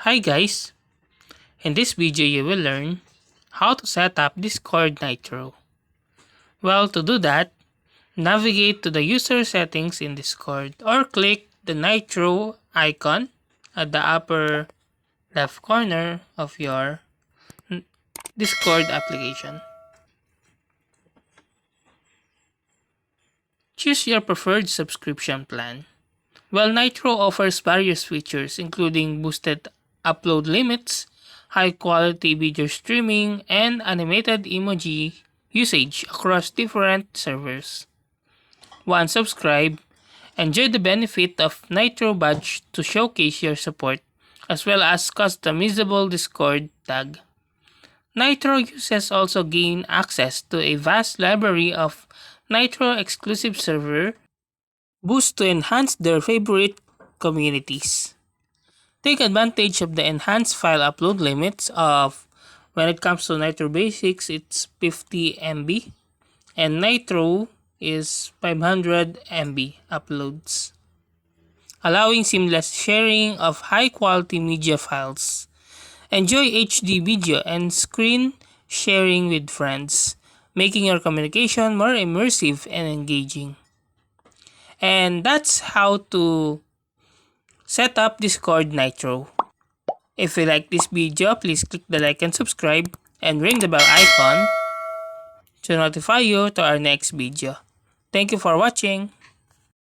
Hi guys, in this video you will learn how to set up Discord Nitro. Well, to do that, navigate to the user settings in Discord or click the Nitro icon at the upper left corner of your Discord application. Choose your preferred subscription plan. Well, Nitro offers various features including boosted upload limits, high quality video streaming, and animated emoji usage across different servers. Once subscribed, enjoy the benefit of Nitro badge to showcase your support, as well as customizable Discord tag. Nitro users also gain access to a vast library of Nitro exclusive server boosts to enhance their favorite communities. Take advantage of the enhanced file upload limits of when it comes to Nitro Basics, it's 50 MB and Nitro is 500 MB uploads, allowing seamless sharing of high quality media files. Enjoy HD video and screen sharing with friends, making your communication more immersive and engaging. And that's how to set up Discord Nitro. If you like this video, please click the like and subscribe and ring the bell icon to notify you to our next video. Thank you for watching.